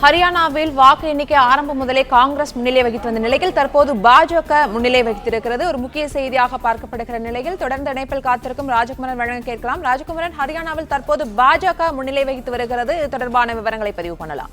ஹரியானாவில் வாக்கு எண்ணிக்கை ஆரம்பம் முதலே காங்கிரஸ் முன்னிலை வகித்து வந்த நிலையில் தற்போது பாஜக முன்னிலை வகித்திருக்கிறது. ஒரு முக்கிய செய்தியாக பார்க்கப்படுகிற நிலையில் தொடர்ந்து இணைப்பில் காத்திருக்கும் ராஜகுமரன் வழங்க கேட்கலாம். ராஜகுமரன், ஹரியானாவில் தற்போது பாஜக முன்னிலை வகித்து வருகிறது. இது தொடர்பான விவரங்களை பதிவு பண்ணலாம்.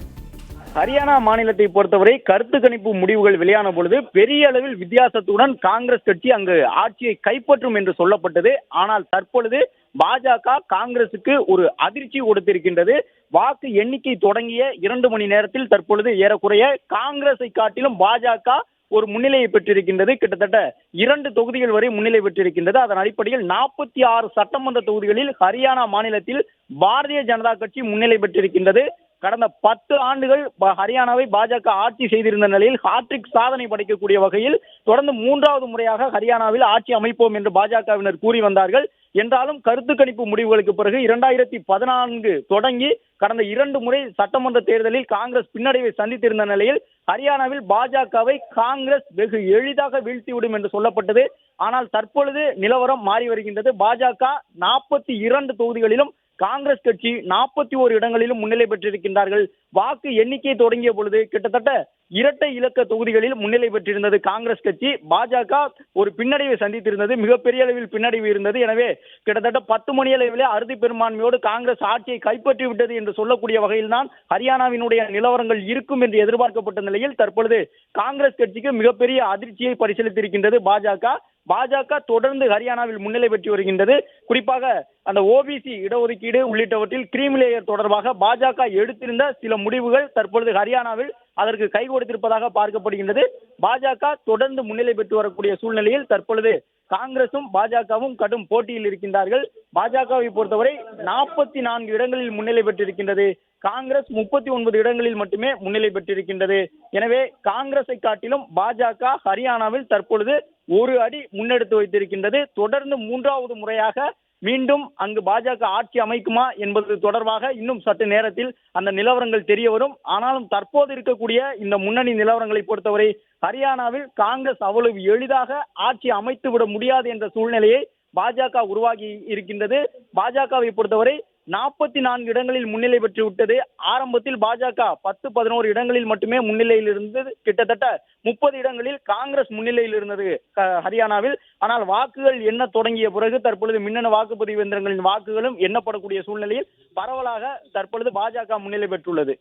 ஹரியானா மாநிலத்தை பொறுத்தவரை கருத்து கணிப்பு முடிவுகள் வெளியான பொழுது பெரிய அளவில் வித்தியாசத்துடன் காங்கிரஸ் கட்சி அங்கு ஆட்சியை கைப்பற்றும் என்று சொல்லப்பட்டது. ஆனால் தற்பொழுது பாஜக காங்கிரசுக்கு ஒரு அதிர்ச்சி கொடுத்திருக்கின்றது. வாக்கு எண்ணிக்கை தொடங்கிய 2 மணி நேரத்தில் தற்பொழுது ஏறக்குறைய காங்கிரஸை காட்டிலும் பாஜக ஒரு முன்னிலையை பெற்றிருக்கின்றது. கிட்டத்தட்ட 2 தொகுதிகள் வரை முன்னிலை பெற்றிருக்கின்றது. அதன் அடிப்படையில் 46 சட்டமன்ற தொகுதிகளில் ஹரியானா மாநிலத்தில் பாரதிய ஜனதா கட்சி முன்னிலை பெற்றிருக்கின்றது. கடந்த 10 ஆண்டுகள் ஹரியானாவை பாஜக ஆட்சி செய்திருந்த நிலையில் ஹாட்ரிக் சாதனை படைக்கக்கூடிய வகையில் தொடர்ந்து 3வது முறையாக ஹரியானாவில் ஆட்சி அமைப்போம் என்று பாஜகவினர் கூறி வந்தார்கள். என்றாலும் கருத்து கணிப்பு முடிவுகளுக்கு பிறகு 2014 தொடங்கி கடந்த 2 முறை சட்டமன்ற தேர்தலில் காங்கிரஸ் பின்னடைவை சந்தித்திருந்த நிலையில் ஹரியானாவில் பாஜகவை காங்கிரஸ் வெகு எளிதாக வீழ்த்திவிடும் என்று சொல்லப்பட்டது. ஆனால் தற்பொழுது நிலவரம் மாறி வருகின்றது. பாஜக 42 தொகுதிகளிலும் காங்கிரஸ் கட்சி 41 இடங்களிலும் முன்னிலை பெற்றிருக்கின்றார்கள். வாக்கு எண்ணிக்கை தொடங்கிய பொழுது கிட்டத்தட்ட இரட்டை இலக்க தொகுதிகளில் முன்னிலை பெற்றிருந்தது காங்கிரஸ் கட்சி. பாஜக ஒரு பின்னடைவை சந்தித்திருந்தது, மிகப்பெரிய அளவில் பின்னடைவு இருந்தது. எனவே கிட்டத்தட்ட 10 மணி அளவிலே அறுதி பெரும்பான்மையோடு காங்கிரஸ் ஆட்சியை கைப்பற்றி விட்டது என்று சொல்லக்கூடிய வகையில் தான் ஹரியானாவினுடைய நிலவரங்கள் இருக்கும் என்று எதிர்பார்க்கப்பட்ட நிலையில் தற்பொழுது காங்கிரஸ் கட்சிக்கு மிகப்பெரிய அதிர்ச்சியை பரிசீலித்திருக்கின்றது பாஜக தொடர்ந்து ஹரியானாவில் முன்னிலை பெற்று வருகின்றது. குறிப்பாக அந்த ஓபிசி இடஒதுக்கீடு உள்ளிட்டவற்றில் கிரீமி லேயர் தொடர்பாக பாஜக எடுத்திருந்த சில முடிவுகள் தற்பொழுது ஹரியானாவில் அதற்கு கை கொடுத்திருப்பதாக பார்க்கப்படுகின்றது. பாஜக தொடர்ந்து முன்னிலை பெற்று வரக்கூடிய சூழ்நிலையில் தற்பொழுது காங்கிரசும் பாஜகவும் கடும் போட்டியில் இருக்கின்றார்கள். பாஜகவை பொறுத்தவரை 44 இடங்களில் முன்னிலை பெற்றிருக்கின்றது. காங்கிரஸ் 39 இடங்களில் மட்டுமே முன்னிலை பெற்றிருக்கின்றது. எனவே காங்கிரஸை காட்டிலும் பாஜக ஹரியானாவில் தற்பொழுது ஒரு அடி முன்னெடுத்து வைத்திருக்கின்றது. தொடர்ந்து 3வது முறையாக மீண்டும் அங்கு பாஜக ஆட்சி அமைக்குமா என்பது தொடர்பாக இன்னும் சற்று நேரத்தில் அந்த நிலவரங்கள் தெரிய வரும். ஆனாலும் தற்போது இருக்கக்கூடிய இந்த முன்னணி நிலவரங்களை பொறுத்தவரை ஹரியானாவில் காங்கிரஸ் அவ்வளவு எளிதாக ஆட்சி அமைத்து விட முடியாது என்ற சூழ்நிலையை பாஜக உருவாகி இருக்கின்றது. பாஜகவை பொறுத்தவரை 44 இடங்களில் முன்னிலை பெற்று விட்டது. ஆரம்பத்தில் பாஜக 10-11 இடங்களில் மட்டுமே முன்னிலையில் இருந்தது. கிட்டத்தட்ட 30 இடங்களில் காங்கிரஸ் முன்னிலையில் இருந்தது ஹரியானாவில். ஆனால் வாக்குகள் எண்ண தொடங்கிய பிறகு தற்பொழுது மின்னணு வாக்குப்பதிவு இயந்திரங்களின் வாக்குகளும் எண்ணப்படக்கூடிய சூழ்நிலையில் பரவலாக தற்பொழுது பாஜக முன்னிலை பெற்றுள்ளது.